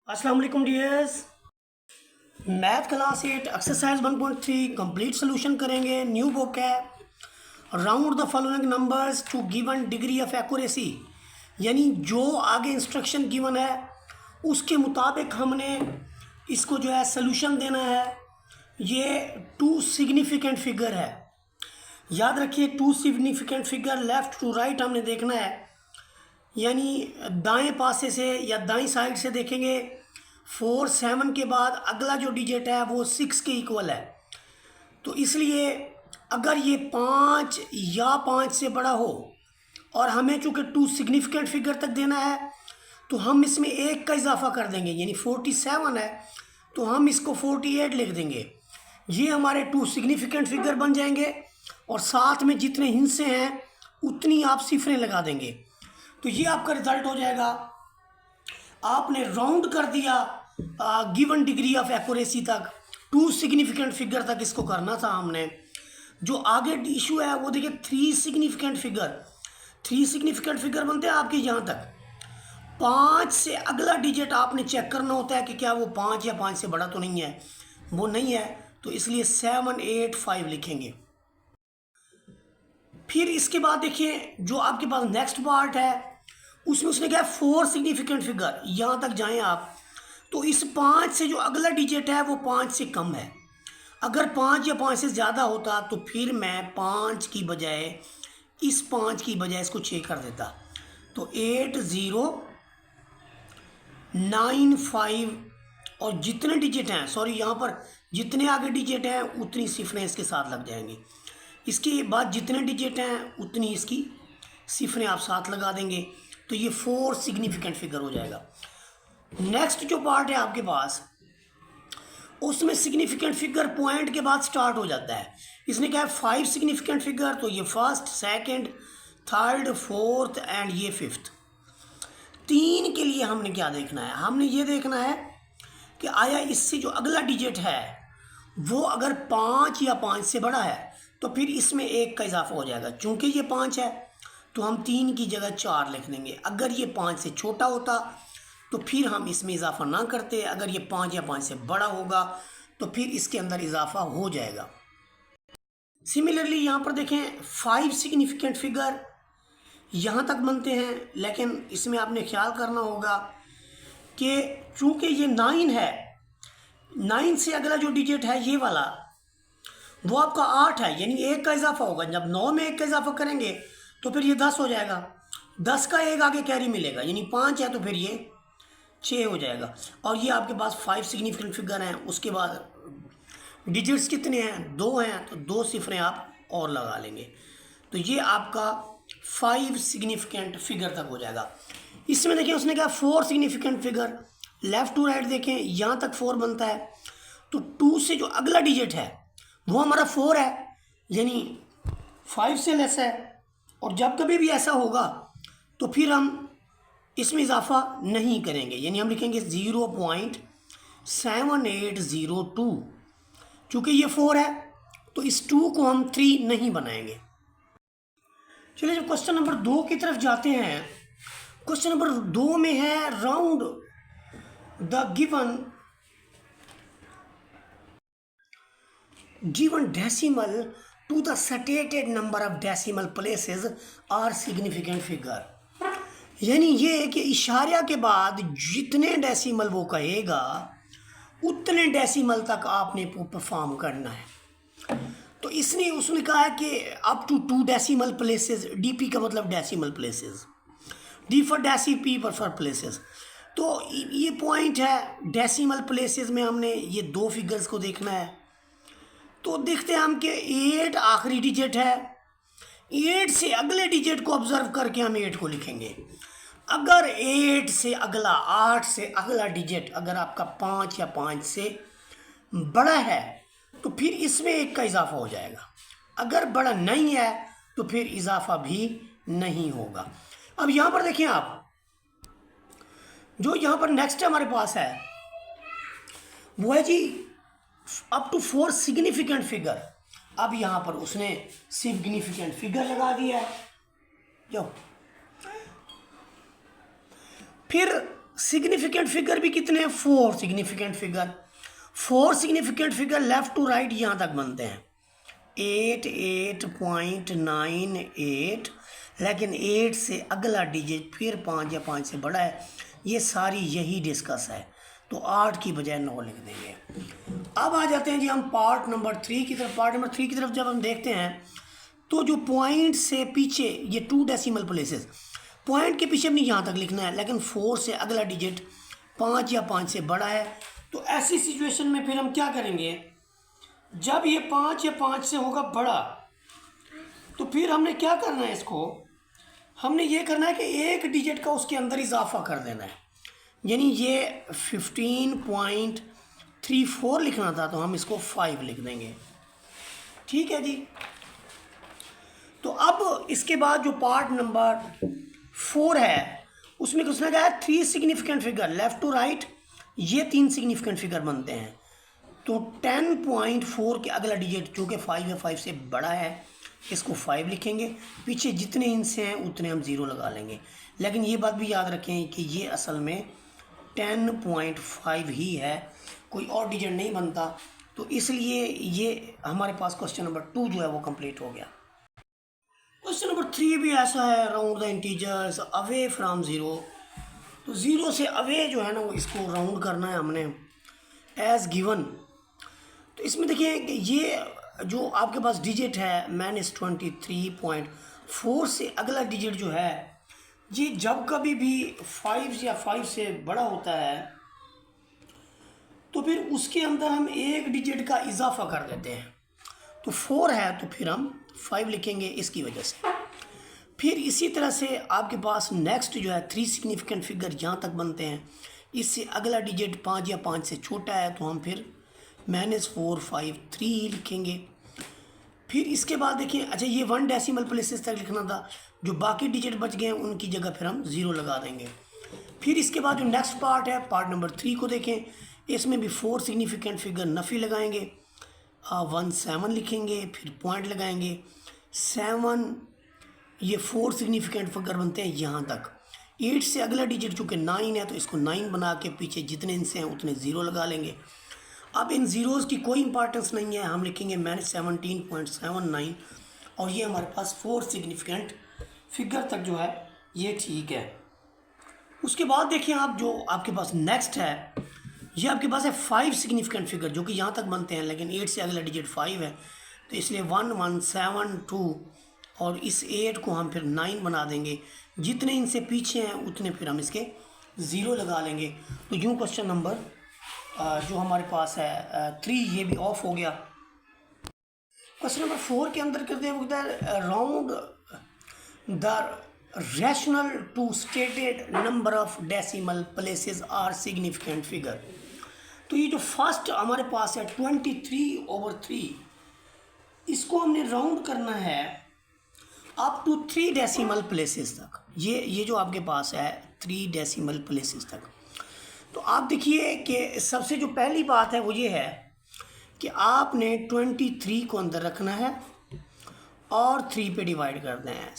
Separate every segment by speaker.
Speaker 1: अस्सलाम वालेकुम dears. Math class 8 exercise 1.3 complete solution करेंगे। न्यू बुक है। Round the following numbers to given degree of accuracy, यानी जो आगे इंस्ट्रक्शन गिवन है उसके मुताबिक हमने इसको जो है सोल्यूशन देना है। ये टू सिग्निफिकेंट फिगर है, याद रखिए। Two significant figure left to right हमने देखना है, यानी दाएं पासे से या दाईं साइड से देखेंगे। 4 7 के बाद अगला जो डिजिट है वो 6 के इक्वल है। तो इसलिए अगर ये 5 या 5 से बड़ा हो और हमें चूँकि टू सिग्निफिकेंट फिगर तक देना है तो हम इसमें एक का इजाफा कर देंगे, यानी 47 है तो हम इसको 48 लिख देंगे। ये हमारे टू सिग्निफिकेंट फिगर बन जाएंगे और साथ में जितने हिस्से हैं उतनी आप सिफरें लगा देंगे। तो ये आपका रिजल्ट हो जाएगा। आपने राउंड कर दिया गिवन डिग्री ऑफ एक्यूरेसी तक, टू सिग्निफिकेंट फिगर तक इसको करना था हमने। जो आगे इशू है वो देखिए 3 सिग्निफिकेंट फिगर। 3 सिग्निफिकेंट फिगर बनते हैं आपके यहाँ तक। 5 से अगला डिजिट आपने चेक करना होता है कि क्या वो 5 या 5 से बड़ा तो नहीं है। वो नहीं है तो इसलिए 7 8 5 लिखेंगे। फिर इसके बाद देखिए जो आपके पास नेक्स्ट पार्ट है उसमें उसने क्या 4 सिग्निफिकेंट फिगर। यहाँ तक जाएं आप तो इस 5 से जो अगला डिजिट है वो 5 से कम है। अगर 5 या 5 से ज़्यादा होता तो फिर मैं 5 की बजाय इस 5 की बजाय इसको 6 कर देता। तो 8 0 9 5 और जितने डिजिट हैं, सॉरी यहाँ पर जितने आगे डिजिट हैं उतनी सिफरें इसके साथ लग जाएंगी। इसके बाद जितने डिजिट हैं उतनी इसकी सिफरें आप साथ लगा देंगे तो ये 4 सिग्निफिकेंट फिगर हो जाएगा। नेक्स्ट जो पार्ट है आपके पास उसमें सिग्निफिकेंट फिगर पॉइंट के बाद स्टार्ट हो जाता है। इसने क्या है 5 सिग्निफिकेंट फिगर, तो ये first second third fourth and ये फिफ्थ। 3 के लिए हमने क्या देखना है, हमने ये देखना है कि आया इससे जो अगला डिजिट है वो अगर 5 या 5 से बड़ा है तो फिर इसमें 1 का इजाफा हो जाएगा। चूंकि ये 5 है तो हम 3 की जगह 4 लिख देंगे। अगर ये 5 से छोटा होता तो फिर हम इसमें इजाफा ना करते। अगर ये 5 या 5 से बड़ा होगा तो फिर इसके अंदर इजाफा हो जाएगा। सिमिलरली यहाँ पर देखें 5 सिग्निफिकेंट फिगर यहाँ तक बनते हैं, लेकिन इसमें आपने ख्याल करना होगा कि चूंकि ये 9 है, 9 से अगला जो डिजिट है ये वाला वो आपका 8 है, यानी 1 का इजाफा होगा। जब 9 में 1 का इजाफा करेंगे तो फिर ये 10 हो जाएगा। 10 का 1 आगे कैरी मिलेगा, यानी 5 है तो फिर ये 6 हो जाएगा। और ये आपके पास 5 सिग्निफिकेंट फिगर हैं। उसके बाद डिजिट्स कितने हैं, 2 हैं, तो 2 सिफरें आप और लगा लेंगे। तो ये आपका 5 सिग्निफिकेंट फिगर तक हो जाएगा। इसमें देखिए उसने कहा 4 significant figure, left to right देखें यहाँ तक 4 बनता है। तो 2 से जो अगला डिजिट है वो हमारा 4 है, यानी 5 से लेस है। और जब कभी भी ऐसा होगा तो फिर हम इसमें इजाफा नहीं करेंगे, यानी हम लिखेंगे 0.7802। चूँकि ये 4 है तो इस 2 को हम 3 नहीं बनाएंगे। चलिए जब क्वेश्चन नंबर 2 की तरफ जाते हैं, क्वेश्चन नंबर 2 में है round the given decimal to the stated number of decimal places or significant figure। यानी ये कि इशारिया के बाद जितने डेसिमल वो कहेगा उतने डेसिमल तक आपने परफॉर्म करना है। तो इसने उसने कहा है कि up to 2 decimal places. DP का मतलब decimal places, D for deci, P for places. तो ये पॉइंट है डेसिमल प्लेसेस में हमने ये 2 फिगर्स को देखना है। तो देखते हैं हम कि 8 आखिरी डिजिट है, 8 से अगले डिजिट को ऑब्जर्व करके हम 8 को लिखेंगे। अगर 8 से अगला 8 से अगला डिजिट अगर आपका 5 या 5 से बड़ा है तो फिर इसमें 1 का इजाफा हो जाएगा। अगर बड़ा नहीं है तो फिर इजाफा भी नहीं होगा। अब यहाँ पर देखिए आप, जो यहाँ पर नेक्स्ट हमारे पास है वो है जी अप टू 4 सिग्निफिकेंट फिगर। अब यहाँ पर उसने सिग्निफिकेंट फिगर लगा दिया है। जो फिर सिग्निफिकेंट फिगर भी कितने हैं, 4 significant figure. 4 significant figure left to right यहाँ तक बनते हैं 8, 8.98, लेकिन 8 से अगला डिजिट फिर 5 या 5 से बड़ा है, ये सारी यही डिस्कस है, तो 8 की बजाय 9 लिख देंगे। अब आ जाते हैं जी हम पार्ट नंबर 3 की तरफ। पार्ट नंबर 3 की तरफ जब हम देखते हैं तो जो पॉइंट से पीछे ये 2 डेसिमल प्लेसेस, पॉइंट के पीछे भी यहाँ तक लिखना है, लेकिन 4 से अगला डिजिट 5 या 5 से बड़ा है, तो ऐसी सिचुएशन में फिर हम क्या करेंगे, जब ये 5 या 5 से होगा बड़ा, तो फिर हमने क्या करना है, इसको हमने ये करना है कि एक डिजिट का उसके अंदर इजाफा कर देना है। यानी ये 15.34 लिखना था, तो हम इसको 5 लिख देंगे। ठीक है जी। तो अब इसके बाद जो पार्ट नंबर 4 है उसमें कुछ ना क्या है, 3 significant figure left to right, ये 3 सिग्निफिकेंट फिगर बनते हैं। तो 10.4 के अगला डिजिट जो कि 5 या 5 से बड़ा है, इसको 5 लिखेंगे, पीछे जितने इनसे हैं उतने हम 0 लगा लेंगे। लेकिन ये बात भी याद रखें कि ये असल में 10.5 ही है, कोई और डिजिट नहीं बनता, तो इसलिए ये हमारे पास क्वेश्चन नंबर 2 जो है वो कंप्लीट हो गया। क्वेश्चन नंबर 3 भी ऐसा है, round the integers away from 0। तो 0 से अवे जो है ना वो इसको राउंड करना है हमने एज गिवन। तो इसमें देखिए कि ये जो आपके पास डिजिट है -23.4 से अगला डिजिट जो है, ये जब कभी भी 5 या 5 से बड़ा होता है तो फिर उसके अंदर हम एक डिजिट का इजाफा कर देते हैं। तो 4 है तो फिर हम 5 लिखेंगे इसकी वजह से। फिर इसी तरह से आपके पास नेक्स्ट जो है 3 सिग्निफिकेंट फिगर यहाँ तक बनते हैं, इससे अगला डिजिट 5 या 5 से छोटा है, तो हम फिर -453 ही लिखेंगे। फिर इसके बाद देखिए, अच्छा ये 1 डेसिमल प्लेसेस तक लिखना था, जो बाकी डिजिट बच गए हैं उनकी जगह फिर हम 0 लगा देंगे। फिर इसके बाद जो नेक्स्ट पार्ट है, पार्ट नंबर 3 को देखें, इसमें भी 4 सिग्निफिकेंट फिगर नफ़ी लगाएंगे, 17 लिखेंगे, फिर पॉइंट लगाएंगे 7, ये 4 सिग्निफिकेंट फिगर बनते हैं यहाँ तक। 8 से अगला डिजिट चूँकि 9 है, तो इसको 9 बना के पीछे जितने इनसे हैं उतने 0 लगा लेंगे। अब इन ज़ीरोज़ की कोई इंपॉर्टेंस नहीं है, हम लिखेंगे -17.79, और ये हमारे पास 4 सिग्निफिकेंट फिगर तक जो है ये ठीक है। उसके बाद देखिए आप जो आपके पास नेक्स्ट है, ये आपके पास है 5 सिग्निफिकेंट फिगर जो कि यहाँ तक बनते हैं, लेकिन 8 से अगला डिजिट 5 है, तो इसलिए 1172, और इस 8 को हम फिर 9 बना देंगे, जितने इनसे पीछे हैं उतने फिर हम इसके 0 लगा लेंगे। तो यूँ क्वेश्चन नंबर जो हमारे पास है 3 ये भी ऑफ हो गया। क्वेश्चन नंबर 4 के अंदर करते हैं round the rational to stated number of decimal places are significant figure. तो ये जो फर्स्ट हमारे पास है 23/3, इसको हमने राउंड करना है अप टू 3 डेसिमल प्लेसेस तक। ये जो आपके पास है 3 डेसिमल प्लेसेस तक। तो आप देखिए कि सबसे जो पहली बात है वो ये है कि आपने 23 को अंदर रखना है और 3 पे डिवाइड करना है।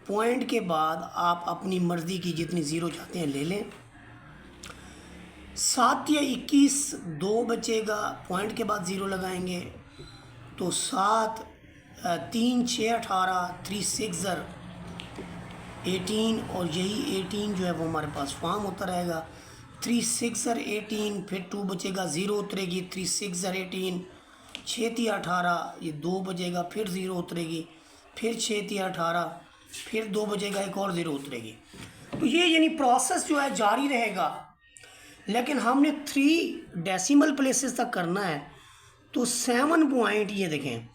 Speaker 1: पॉइंट के बाद आप अपनी मर्ज़ी की जितनी 0 चाहते हैं ले लें। 7 या 21 2 बचेगा, पॉइंट के बाद 0 लगाएंगे, तो 7 3 6 18, 3 6 18, और यही 18 जो है वो हमारे पास फॉर्म होता रहेगा। 3 6 18, फिर 2 बचेगा, 0 उतरेगी, 3 6 18, 6 3 18, ये 2 बचेगा, फिर 0 उतरेगी, फिर 6 3 18, फिर 2 बचेगा, एक और 0 उतरेगी। तो ये यानी प्रोसेस जो है जारी रहेगा, लेकिन हमने 3 डेसिमल प्लेसेस तक करना है। तो 7 पॉइंट, ये देखें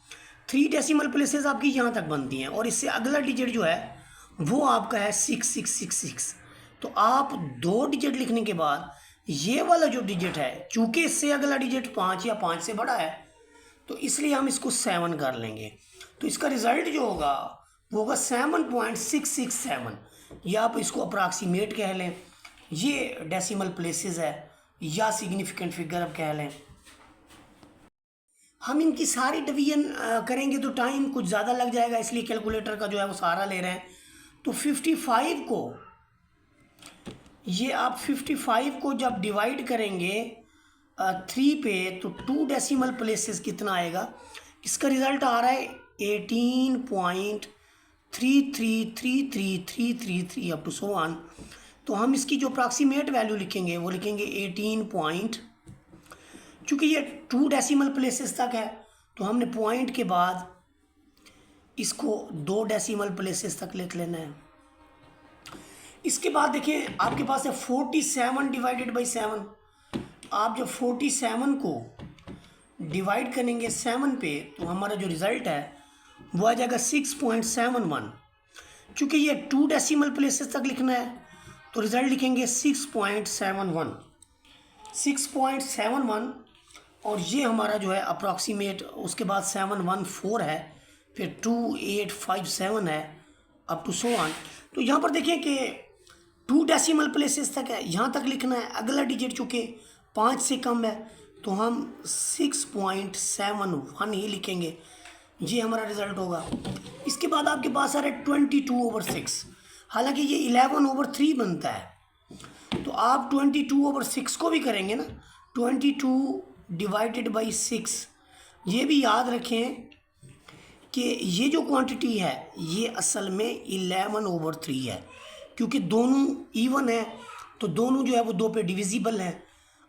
Speaker 1: 3 डेसिमल प्लेसेस आपकी यहाँ तक बनती हैं, और इससे अगला डिजिट जो है वो आपका है 6666। तो आप 2 डिजिट लिखने के बाद ये वाला जो डिजिट है, चूँकि इससे अगला डिजिट 5 या 5 से बड़ा है, तो इसलिए हम इसको 7 कर लेंगे। तो इसका रिज़ल्ट जो होगा वो होगा 7.667, या आप इसको अप्रॉक्सीमेट कह लें, ये डेसिमल प्लेसेस है या सिग्निफिकेंट फिगर अब कह लें। हम इनकी सारी डिवीजन करेंगे तो टाइम कुछ ज़्यादा लग जाएगा, इसलिए कैलकुलेटर का जो है वो सहारा ले रहे हैं। तो 55 को ये आप 55 को जब डिवाइड करेंगे 3 पे तो 2 डेसिमल प्लेसेस कितना आएगा, इसका रिज़ल्ट आ रहा है 18.333333 अप टू सो ऑन। तो हम इसकी जो अप्रॉक्सीमेट वैल्यू लिखेंगे वो लिखेंगे 18 पॉइंट, चूँकि ये 2 डेसिमल प्लेसेस तक है तो हमने पॉइंट के बाद इसको 2 डेसिमल प्लेसेस तक लिख लेना है। इसके बाद देखिए आपके पास है 47 डिवाइडेड बाई 7। आप जब 47 को डिवाइड करेंगे 7 पे तो हमारा जो रिज़ल्ट है वो आ जाएगा 6.71। चूँकि ये 2 डेसिमल प्लेसेस तक लिखना है तो रिज़ल्ट लिखेंगे 6.71 और ये हमारा जो है अप्रॉक्सीमेट, उसके बाद 714 है, फिर 2857 है अप टू सो ऑन। तो यहाँ पर देखिए कि 2 डेसिमल प्लेसेस तक है, यहाँ तक लिखना है। अगला डिजिट चूँकि 5 से कम है तो हम 6.71 ही लिखेंगे, ये हमारा रिज़ल्ट होगा। इसके बाद आपके पास आ रहा है 22/6। हालांकि ये 11/3 बनता है, तो आप 22/6 को भी करेंगे ना, 22 डिवाइडेड बाई 6। ये भी याद रखें कि ये जो क्वांटिटी है ये असल में 11/3 है, क्योंकि दोनों इवन है तो दोनों जो है वो 2 पे डिविजिबल हैं।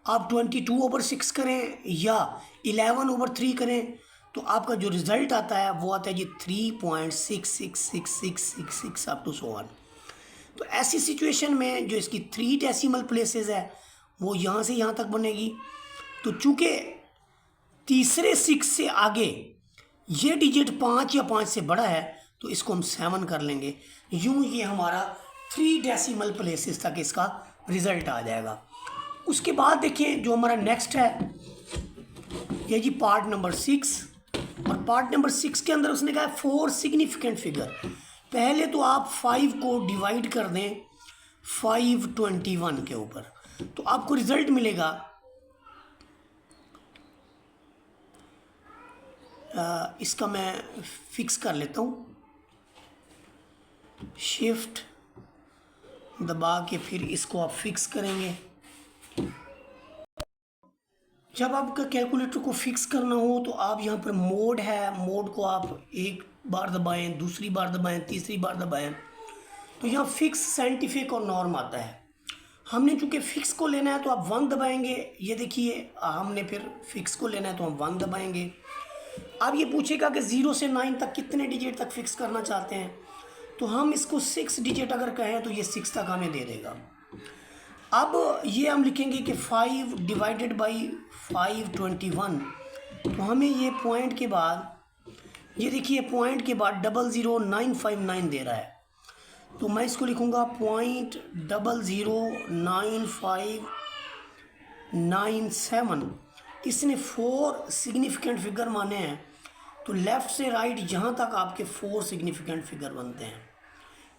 Speaker 1: आप 22/6 करें या 11/3 करें तो आपका जो रिज़ल्ट आता है वो आता है जी 3.666666 अप टू सो ऑन। तो ऐसी सिचुएशन में जो इसकी 3 डेसिमल प्लेसेस है वो यहाँ से यहाँ तक बनेगी। तो चूँकि तीसरे 6 से आगे ये डिजिट 5 या 5 से बड़ा है तो इसको हम 7 कर लेंगे। यूँ ये हमारा 3 डेसिमल प्लेसेस तक इसका रिज़ल्ट आ जाएगा। उसके बाद देखिए जो हमारा नेक्स्ट है ये जी पार्ट नंबर 6, और पार्ट नंबर 6 के अंदर उसने कहा 4 सिग्निफिकेंट फिगर। पहले तो आप 5 को डिवाइड कर दें 521 के ऊपर तो आपको रिज़ल्ट मिलेगा इसका मैं फिक्स कर लेता हूँ, शिफ्ट दबा के फिर इसको आप फिक्स करेंगे। जब आपका कैलकुलेटर को फिक्स करना हो तो आप यहाँ पर मोड है, मोड को आप एक बार दबाएं, दूसरी बार दबाएं, तीसरी बार दबाएं तो यहाँ फिक्स, साइंटिफिक और नॉर्म आता है। हमने चूँकि फ़िक्स को लेना है तो आप 1 दबाएंगे। ये देखिए हमने फिर फिक्स को लेना है तो हम 1 दबाएंगे। अब ये पूछेगा कि 0 से 9 तक कितने डिजिट तक फिक्स करना चाहते हैं, तो हम इसको 6 डिजिट अगर कहें तो ये 6 तक हमें दे देगा। अब ये हम लिखेंगे कि 5 डिवाइडेड बाई 521 तो हमें ये पॉइंट के बाद, ये देखिए पॉइंट के बाद 00959 दे रहा है, तो मैं इसको लिखूँगा 0.009597। इसने 4 सिग्निफिकेंट फिगर माने हैं तो लेफ़्ट से राइट जहाँ तक आपके 4 सिग्निफिकेंट फिगर बनते हैं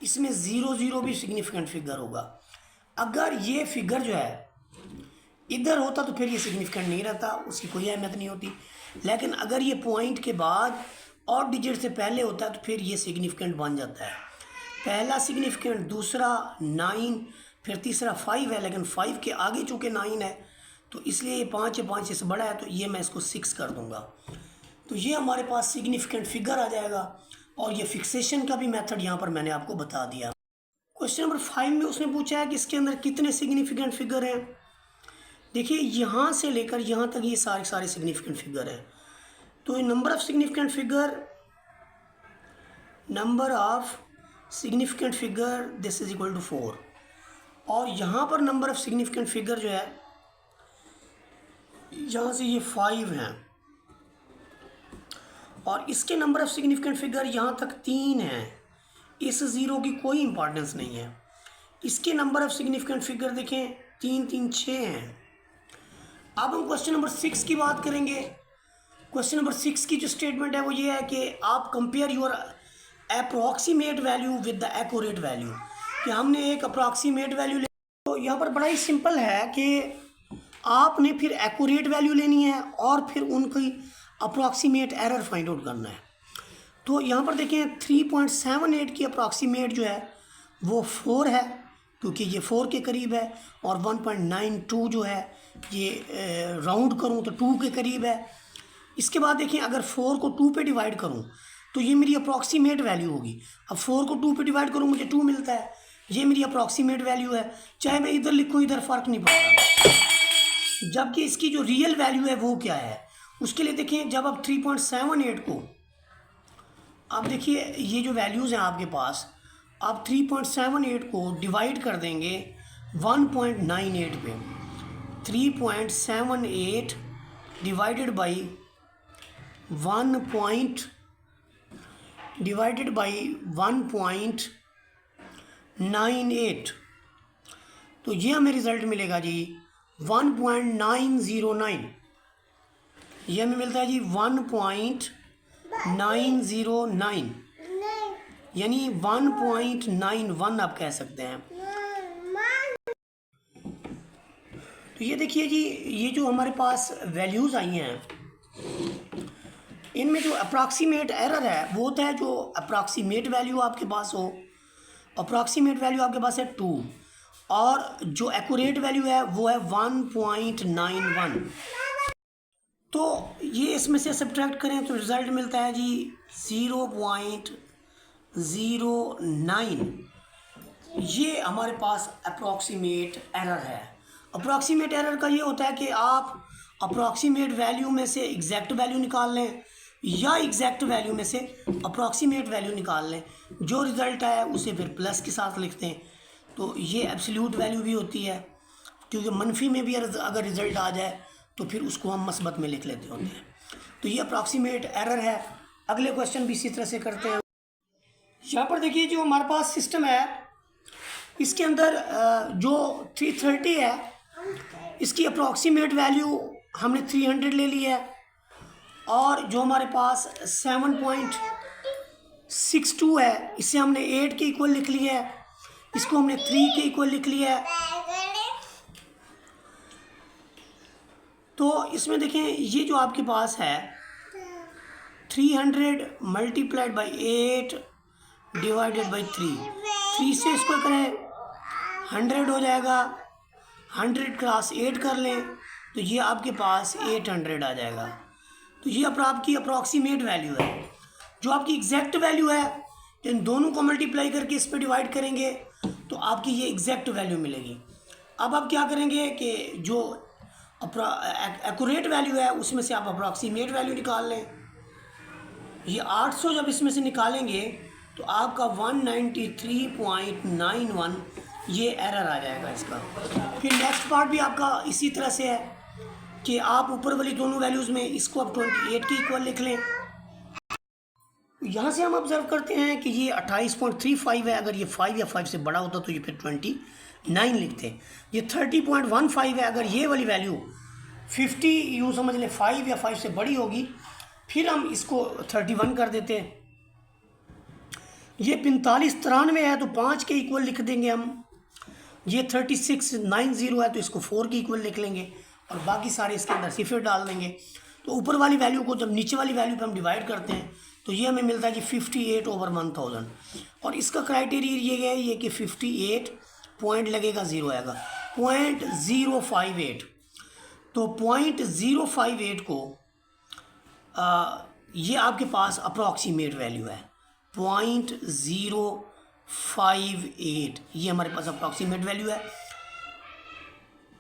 Speaker 1: इसमें 00 भी सिग्निफिकेंट फिगर होगा। अगर ये फिगर जो है इधर होता तो फिर ये सिग्निफिकेंट नहीं रहता, उसकी कोई अहमियत नहीं होती। लेकिन अगर ये पॉइंट के बाद और डिजिट से पहले होता है तो फिर ये सिग्निफिकेंट बन जाता है। पहला सिग्निफिकेंट, दूसरा 9, फिर तीसरा 5 है, लेकिन 5 के आगे चूँकि 9 है तो इसलिए ये 5 या 5 से बड़ा है तो ये मैं इसको 6 कर दूँगा। तो ये हमारे पास सिग्निफिकेंट फिगर आ जाएगा और ये फिक्सेशन का भी मेथड यहाँ पर मैंने आपको बता दिया। क्वेश्चन नंबर 5 में उसने पूछा है कि इसके अंदर कितने सिग्निफिकेंट फिगर हैं। देखिए यहाँ से लेकर यहाँ तक ये सारे सिग्निफिकेंट फिगर हैं। तो number of significant figure this is equal to 4, और यहाँ पर नंबर ऑफ सिग्निफिकेंट फिगर जो है यहाँ से ये 5 हैं, और इसके नंबर ऑफ सिग्निफिकेंट फिगर यहाँ तक 3 हैं। इस 0 की कोई इंपॉर्टेंस नहीं है। इसके नंबर ऑफ सिग्निफिकेंट फिगर देखें 3 3 6 हैं। अब हम क्वेश्चन नंबर 6 की बात करेंगे। क्वेश्चन नंबर 6 की जो स्टेटमेंट है वो ये है कि आप compare your approximate value with the accurate value, कि हमने एक अप्रॉक्सीमेट वैल्यू ले, तो यहाँ पर बड़ा ही सिंपल है कि आपने फिर एक्यूरेट वैल्यू लेनी है और फिर उनकी अप्रॉक्सीमेट एरर फाइंड आउट करना है। तो यहाँ पर देखें 3.78 की अप्रॉक्सीमेट जो है वो 4 है, क्योंकि ये 4 के करीब है, और 1.92 जो है ये राउंड करूँ तो 2 के करीब है। इसके बाद देखें, अगर 4 को 2 पे डिवाइड करूँ तो ये मेरी अप्रॉक्सीमेट वैल्यू होगी। अब 4 को 2 पे डिवाइड करूँ मुझे 2 मिलता है, ये मेरी अप्रॉक्सीमेट वैल्यू है, चाहे मैं इधर लिखूँ इधर फ़र्क नहीं पड़ता। जबकि इसकी जो रियल वैल्यू है वो क्या है, उसके लिए देखें, जब आप 3.78 को, आप देखिए ये जो वैल्यूज़ हैं आपके पास, आप 3.78 को डिवाइड कर देंगे 1.98 पे। 3.78 डिवाइडेड बाई 1.98, तो ये हमें रिज़ल्ट मिलेगा जी 1.909। ये हमें मिलता है जी 1.909, यानी 1.91 आप कह सकते हैं। तो ये देखिए जी, ये जो हमारे पास वैल्यूज़ आई हैं, इनमें जो अप्रॉक्सीमेट एरर है वो होता है जो अप्रॉक्सीमेट वैल्यू आपके पास हो। अप्रॉक्सीमेट वैल्यू आपके पास है 2, और जो एक्यूरेट वैल्यू है वो है 1.91। तो ये इसमें से सब्ट्रैक्ट करें तो रिज़ल्ट मिलता है जी 0.09। ये हमारे पास अप्रॉक्सीमेट एरर है। अप्रॉक्सीमेट एरर का ये होता है कि आप अप्रॉक्सीमेट वैल्यू में से एग्जैक्ट वैल्यू निकाल लें, या एग्जैक्ट वैल्यू में से अप्रॉक्सीमेट वैल्यू निकाल लें, जो रिज़ल्ट आया उसे फिर प्लस के साथ लिखते हैं। तो ये एब्सोल्यूट वैल्यू भी होती है, क्योंकि मनफी में भी अगर रिज़ल्ट आ जाए तो फिर उसको हम मस्बत में लिख लेते होते हैं। तो ये अप्रॉक्सीमेट एरर है। अगले क्वेश्चन भी इसी तरह से करते हैं। यहाँ पर देखिए, जो हमारे पास सिस्टम है इसके अंदर जो 330 है, इसकी अप्रॉक्सीमेट वैल्यू हमने 300 ले ली है, और जो हमारे पास 7.62 है इसे हमने 8 के इक्वल लिख लिया है, इसको हमने 3 के इक्वल लिख लिया है। तो इसमें देखें, ये जो आपके पास है 300 मल्टीप्लाइड बाई 8 डिवाइडेड बाई 3 से इसको करें 100 हो जाएगा। 100 क्रॉस 8 कर लें तो ये आपके पास 800 आ जाएगा। तो ये आपकी अप्रॉक्सीमेट वैल्यू है। जो आपकी एग्जैक्ट वैल्यू है, इन दोनों को मल्टीप्लाई करके इस पर डिवाइड करेंगे तो आपकी ये एग्जैक्ट वैल्यू मिलेगी। अब आप क्या करेंगे कि जो एक्यूरेट वैल्यू है उसमें से आप अप्रॉक्सीमेट वैल्यू निकाल लें। ये 800 जब इसमें से निकालेंगे तो आपका 193.91 ये एरर आ जाएगा इसका। फिर नेक्स्ट पार्ट भी आपका इसी तरह से है कि आप ऊपर वाली दोनों वैल्यूज़ में इसको आप 28 के इक्वल लिख लें। यहाँ से हम ऑब्जर्व करते हैं कि ये 28.35 है। अगर ये 5 या 5 से बड़ा होता तो ये फिर 29 लिखते। ये 30.15 है। अगर ये वाली वैल्यू 50 यूँ समझ लें 5 या 5 से बड़ी होगी, फिर हम इसको 31 कर देते हैं। ये 4593 है तो 5 के इक्वल लिख देंगे हम। ये 3690 है तो इसको 4 के इक्वल लिख लेंगे, और बाकी सारे इसके अंदर सिफर डाल देंगे। तो ऊपर वाली वैल्यू को जब नीचे वाली वैल्यू पे हम डिवाइड करते हैं तो ये हमें मिलता है जी 58/1000। और इसका क्राइटेरिया ये है ये कि 58 पॉइंट लगेगा, 0 आएगा, 0.058। तो 0.058 को ये आपके पास अप्रॉक्सीमेट वैल्यू है 0.058, ये हमारे पास अप्रॉक्सीमेट वैल्यू है।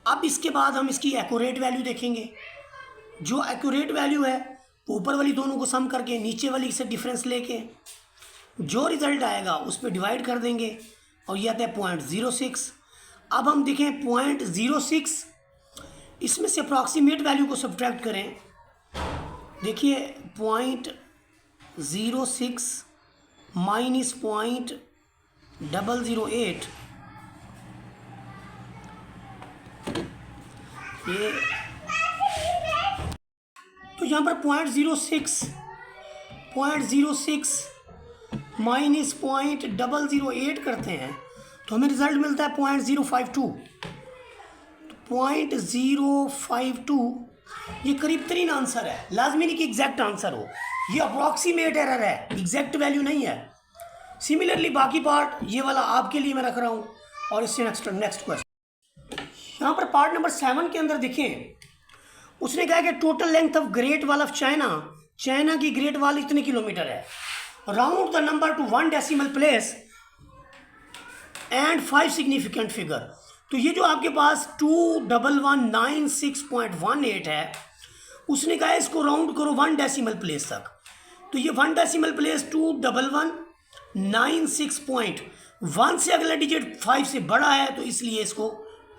Speaker 1: अब इसके बाद हम इसकी एक्यूरेट वैल्यू देखेंगे। जो एक्यूरेट वैल्यू है ऊपर वाली दोनों को सम करके नीचे वाली से डिफरेंस लेके जो रिज़ल्ट आएगा उस पर डिवाइड कर देंगे, और ये आता है 0.06। अब हम देखें 0.06, इसमें से अप्रॉक्सीमेट वैल्यू को सब्ट्रैक्ट करें। देखिए 0.06 माइनस 0.008, ये तो यहाँ पर 0.06 माइनस 0.008 करते हैं तो हमें रिजल्ट मिलता है 0.052। 0.052 ये करीब तरीन आंसर है, लाजमी नहीं कि एग्जैक्ट आंसर हो, ये अप्रॉक्सीमेट एरर है, एग्जैक्ट वैल्यू नहीं है। सिमिलरली बाकी पार्ट ये वाला आपके लिए मैं रख रहा हूँ और इससे नेक्स्ट क्वेश्चन यहाँ पर पार्ट नंबर 7 के अंदर देखें, उसने कहा कि total length of great wall of China की ग्रेट वॉल इतने किलोमीटर है, round the number two 1 decimal place and 5 significant figure. तो ये जो आपके पास 21196.18 है, उसने कहा इसको राउंड करो 1 डेसिमल प्लेस तक। तो ये 1 डेसिमल प्लेस 21196.1 से अगला डिजिट 5 से बड़ा है, तो इसलिए इसको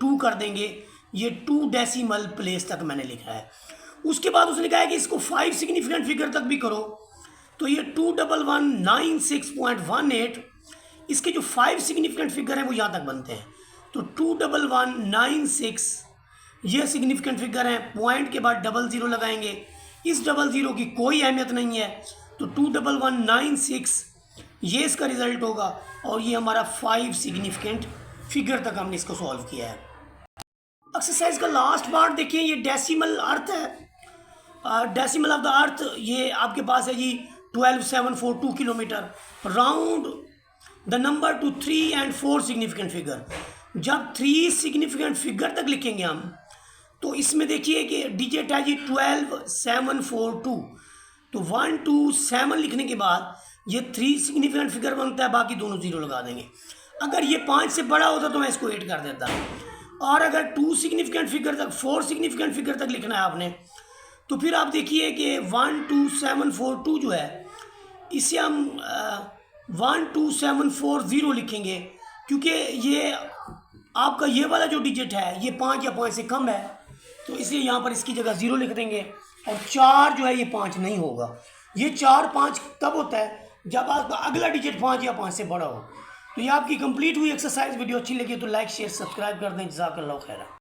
Speaker 1: 2 कर देंगे। ये 2 डेसिमल प्लेस तक मैंने लिखा है। उसके बाद उसने कहा है कि इसको 5 सिग्निफिकेंट फिगर तक भी करो। तो ये 21196.18, इसके जो 5 सिग्निफिकेंट फिगर हैं वो यहाँ तक बनते हैं। तो 21196 ये सिग्निफिकेंट फिगर हैं, पॉइंट के बाद 00 लगाएंगे। इस 00 की कोई अहमियत नहीं है, तो 21196 ये इसका रिजल्ट होगा। और ये हमारा 5 सिग्निफिकेंट फिगर तक हमने इसको सॉल्व किया है। एक्सरसाइज का लास्ट पार्ट देखिए, ये डेसिमल अर्थ है। डेसिमल ऑफ द अर्थ ये आपके पास है जी 12742 kilometre. Round the number two 3 and 4 significant figure. जब 3 सिग्निफिकेंट फिगर तक लिखेंगे हम, तो इसमें देखिए कि डिजिट है जी 12742। तो 1 2 7 लिखने के बाद ये 3 सिग्निफिकेंट फिगर बनता है, बाकी दोनों 0 लगा देंगे। अगर ये 5 से बड़ा होता तो मैं इसको 8 कर देता। और अगर 2 सिग्निफिकेंट फिगर तक 4 सिग्निफिकेंट फिगर तक लिखना है आपने, तो फिर आप देखिए कि 12742 जो है, इसे हम 12740 लिखेंगे, क्योंकि ये आपका ये वाला जो डिजिट है ये 5 या 5 से कम है, तो इसलिए यहाँ पर इसकी जगह 0 लिख देंगे। और 4 जो है ये 5 नहीं होगा। ये 4 5 तब होता है जब आपका अगला डिजिट 5 या 5 से बड़ा हो। तो ये आपकी कंप्लीट हुई एक्सरसाइज। वीडियो अच्छी लगी तो लाइक शेयर सब्सक्राइब कर दें। जज़ाकल्लाहु खैरा।